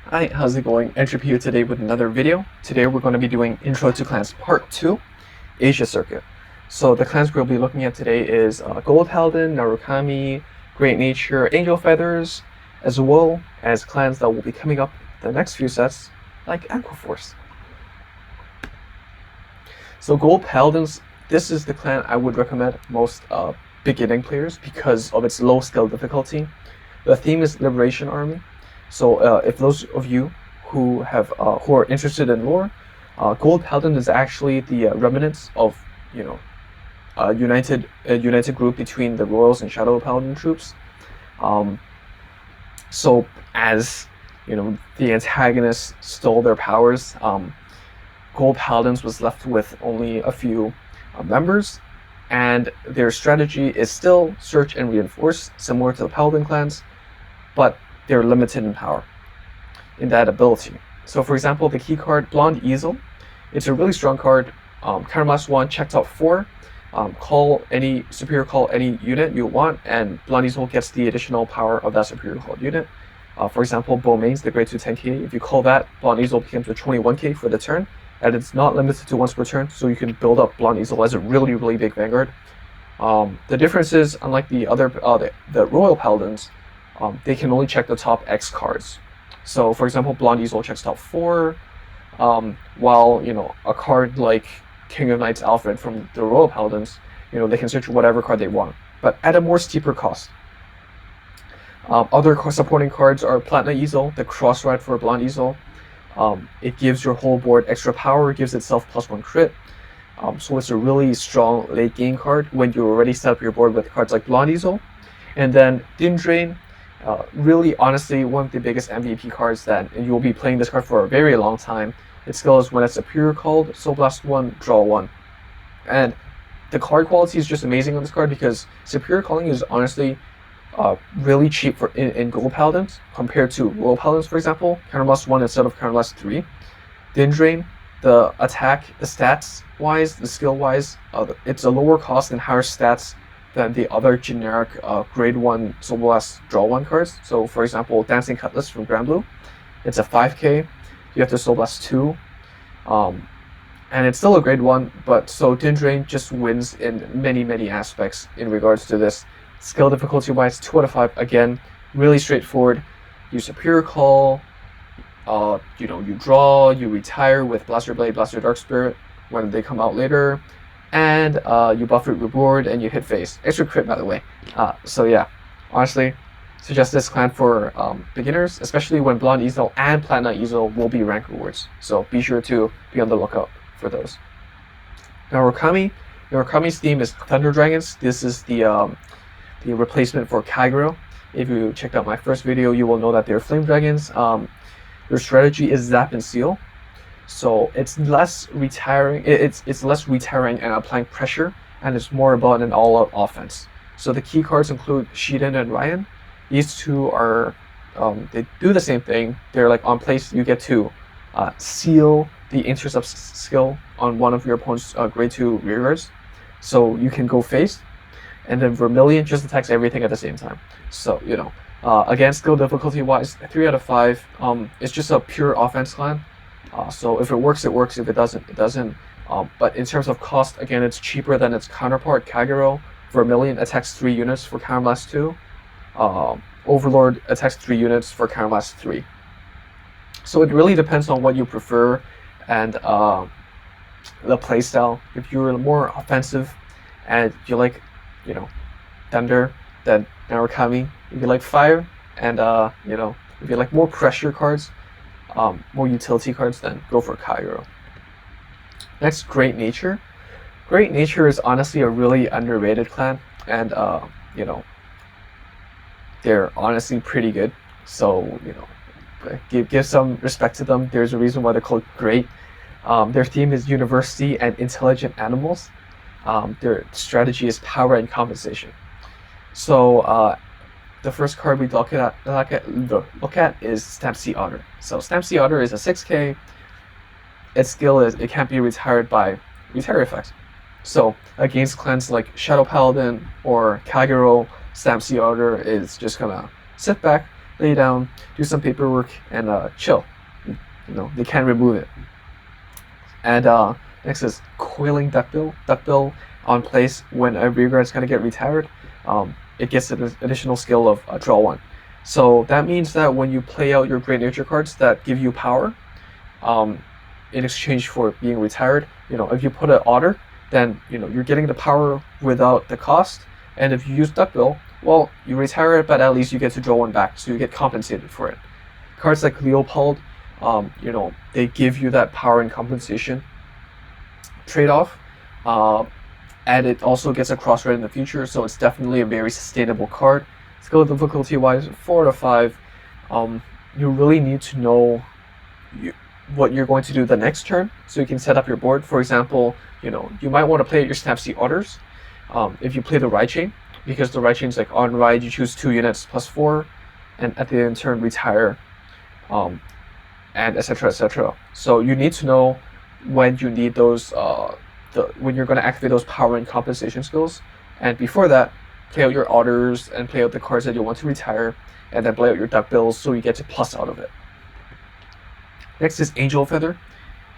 Hi, how's it going? Entropy here today with another video. Today we're going to be doing Intro to Clans Part 2, Asia Circuit. So the clans we'll be looking at today is Gold Paladin, Narukami, Great Nature, Angel Feathers, as well as clans that will be coming up the next few sets, like Aqua Force. So Gold Paladins, this is the clan I would recommend most beginning players because of its low skill difficulty. The theme is Liberation Army. So if those of you who are interested in lore, Gold Paladin is actually the remnants of a united group between the Royals and Shadow Paladin troops. So as the antagonists stole their powers, Gold Paladins was left with only a few members, and their strategy is still search and reinforce, similar to the Paladin clans, but they're limited in power, in that ability. So for example, the key card, Blonde Easel, it's a really strong card. Counterblast 1, checked out 4, superior call any unit you want, and Blonde Easel gets the additional power of that superior called unit. For example, Bowmain's the grade 2 10k. If you call that, Blonde Easel becomes a 21k for the turn, and it's not limited to once per turn, so you can build up Blonde Easel as a really big Vanguard. The difference is, unlike the other the Royal Paladins, they can only check the top X cards. So for example, Blonde Easel checks top 4, while a card like King of Knights Alfred from the Royal Paladins, they can search whatever card they want, but at a more steeper cost. Other supporting cards are Platinum Easel, the cross ride for Blonde Easel. It gives your whole board extra power, gives itself +1 crit. So it's a really strong late game card when you already set up your board with cards like Blonde Easel. And then Dindrain, really honestly one of the biggest MVP cards that you'll be playing this card for a very long time. Its skill is when it's superior called, Soul Blast 1, draw 1. And the card quality is just amazing on this card because superior calling is honestly really cheap in Gold Paladins compared to Royal Paladins, for example. Counterblast 1 instead of Counterblast 3. Dindrain, the attack, the stats wise, the skill wise, it's a lower cost and higher stats than the other generic grade 1 Soul Blast draw 1 cards. So for example, Dancing Cutlass from Grand Blue, it's a 5k, you have to Soul Blast 2, and it's still a grade 1, but so Dindrain just wins in many aspects in regards to this. Skill difficulty wise, 2 out of 5, again, really straightforward. You superior call, you draw, you retire with Blaster Blade, Blaster Dark Spirit when they come out later, and you buff it reward and you hit face. Extra crit, by the way. So yeah, honestly, suggest this clan for beginners, especially when Blonde Easel and Platinum Easel will be rank rewards. So be sure to be on the lookout for those. Narukami's theme is Thunder Dragons. This is the replacement for Kagero. If you checked out my first video, you will know that they're Flame Dragons. Their strategy is Zap and Seal. So it's less retiring. It's less retiring and applying pressure, and it's more about an all-out offense. So the key cards include Shiden and Ryan. These two are they do the same thing. They're like on place. You get to seal the intercept skill on one of your opponent's grade 2 rearguards, so you can go face, and then Vermilion just attacks everything at the same time. So again, skill difficulty wise, 3 out of 5. It's just a pure offense clan. So if it works, it works. If it doesn't, it doesn't. But in terms of cost, again, it's cheaper than its counterpart, Kagero. Vermilion attacks 3 units for Counterblast 2. Overlord attacks 3 units for Counterblast 3. So it really depends on what you prefer and the playstyle. If you're more offensive and you like, Thunder, then Narukami. If you like fire and, if you like more pressure cards, more utility cards, then go for Kagero. Next, Great Nature. Great Nature is honestly a really underrated clan, and they're honestly pretty good. So give some respect to them. There's a reason why they're called Great. Their theme is University and Intelligent Animals. Their strategy is Power and Compensation. So the first card we look at is Stamp Sea Otter. So Stamp Sea Otter is a 6k. Its skill is it can't be retired by retire effects. So against clans like Shadow Paladin or Kagero, Stamp Sea Otter is just gonna sit back lay down, do some paperwork, and chill. They can't remove it. And next is Coiling Duckbill. Duckbill on place when a rearguard is going to get retired. It gets an additional skill of draw 1. So that means that when you play out your Great Nature cards that give you power, in exchange for being retired, if you put an Otter, then you're getting the power without the cost. And if you use Duckbill, well, you retire it, but at least you get to draw 1 back, so you get compensated for it. Cards like Leopold, they give you that power and compensation trade-off, and it also gets a cross red in the future, so it's definitely a very sustainable card. Skill difficulty-wise, 4 out of 5. You really need to know what you're going to do the next turn, so you can set up your board. For example, you might want to play your Snapseed Otters. If you play the Ride Chain, because the Ride Chain is like on ride, you choose 2 units plus 4, and at the end of the turn retire, and etc. etc. So you need to know when you need those, when you're going to activate those power and compensation skills, and before that, play out your Otters and play out the cards that you want to retire, and then play out your Duckbills so you get to plus out of it. Next is Angel Feather.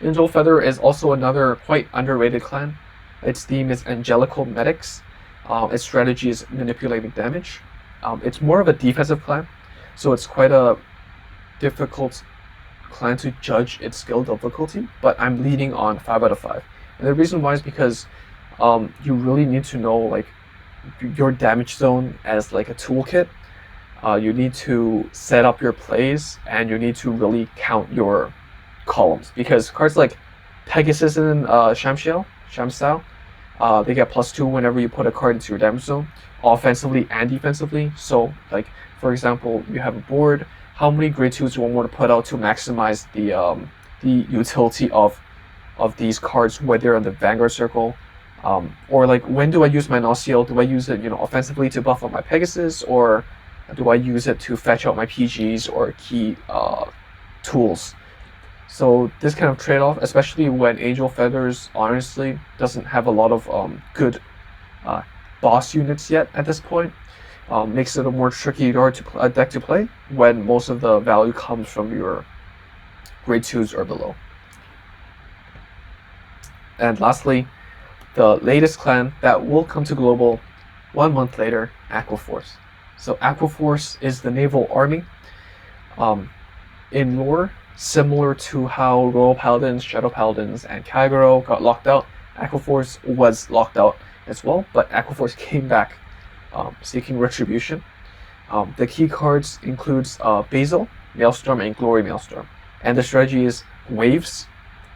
Angel Feather is also another quite underrated clan. Its theme is Angelical Medics. Its strategy is manipulating damage. It's more of a defensive clan, so it's quite a difficult clan to judge its skill difficulty, but I'm leaning on 5 out of 5. And the reason why is because you really need to know like your damage zone as like a toolkit. You need to set up your plays, and you need to really count your columns, because cards like Pegasus and Shamstao, they get +2 whenever you put a card into your damage zone, offensively and defensively. So like, for example, you have a board, how many grade 2s do you want to put out to maximize the utility of these cards, whether in the Vanguard circle, or like, when do I use my Nauseal? Do I use it offensively to buff up my Pegasus, or do I use it to fetch out my PGs or key tools? So this kind of trade-off, especially when Angel Feathers honestly doesn't have a lot of good boss units yet at this point, makes it a more tricky deck to play when most of the value comes from your grade 2s or below. And lastly, the latest clan that will come to global 1 month later, Aquaforce. So Aquaforce is the naval army. In lore, similar to how Royal Paladins, Shadow Paladins, and Kagero got locked out, Aquaforce was locked out as well, but Aquaforce came back seeking retribution. The key cards includes Basil, Maelstrom, and Glory Maelstrom. And the strategy is waves.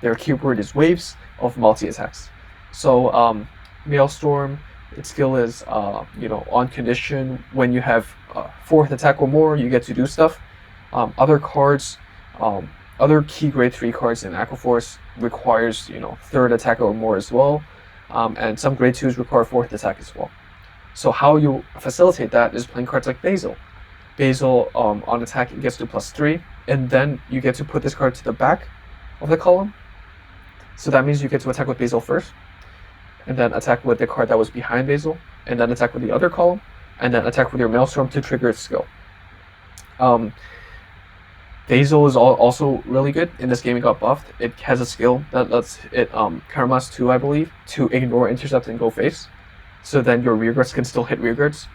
Their keyword is waves of multi-attacks. So Maelstrom, its skill is on condition when you have 4th attack or more, you get to do stuff. Other cards, other key grade 3 cards in Aquaforce requires 3rd attack or more as well, and some grade 2s require 4th attack as well. So how you facilitate that is playing cards like Basil. Basil on attack, it gets to +3, and then you get to put this card to the back of the column. So that means you get to attack with Basil first, and then attack with the card that was behind Basil, and then attack with the other column, and then attack with your Maelstrom to trigger its skill. Basil is also really good. In this game, it got buffed. It has a skill that lets it, Karmas 2, I believe, to ignore, intercept, and go face. So then your rearguards can still hit rearguards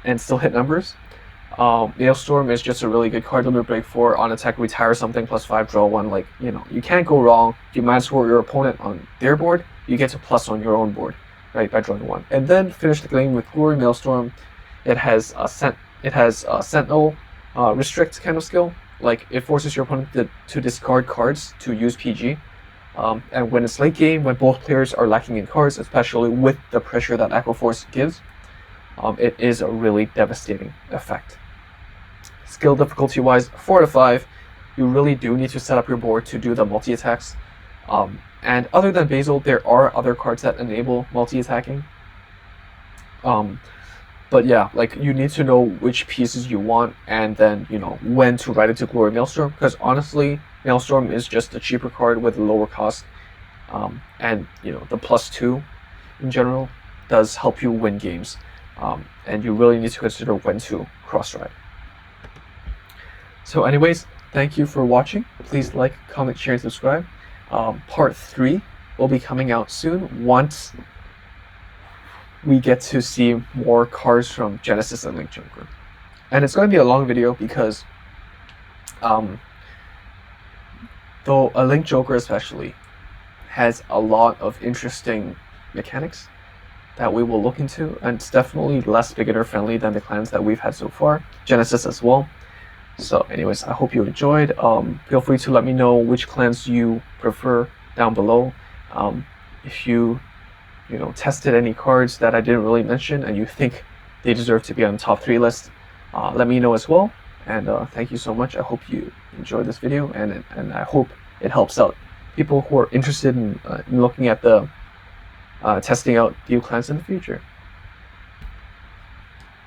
and still hit numbers. Maelstrom is just a really good card to break for on attack, retire something, +5, draw 1. Like, you can't go wrong. You might score your opponent on their board, you get to plus on your own board, right, by drawing 1. And then finish the game with Glory Maelstrom. It has a Sentinel restrict kind of skill. Like, it forces your opponent to discard cards to use PG. And when it's late game, when both players are lacking in cards, especially with the pressure that Aquaforce gives, it is a really devastating effect. Skill difficulty-wise, 4 out of 5. You really do need to set up your board to do the multi-attacks. And other than Basil, there are other cards that enable multi-attacking. But yeah, like, you need to know which pieces you want, and then, when to write it to Glory Maelstrom, because honestly, Maelstrom is just a cheaper card with a lower cost. And, the +2 in general does help you win games. And you really need to consider when to cross-ride. So anyways, thank you for watching. Please like, comment, share, and subscribe. Part 3 will be coming out soon once we get to see more cards from Genesis and Link Joker. And it's going to be a long video because though a Link Joker especially has a lot of interesting mechanics that we will look into, and it's definitely less beginner friendly than the clans that we've had so far, Genesis as well. So anyways, I hope you enjoyed. Feel free to let me know which clans you prefer down below. If you tested any cards that I didn't really mention and you think they deserve to be on the top 3 list, let me know as well. And thank you so much. I hope you enjoyed this video, and I hope it helps out people who are interested in looking at the testing out new clans in the future.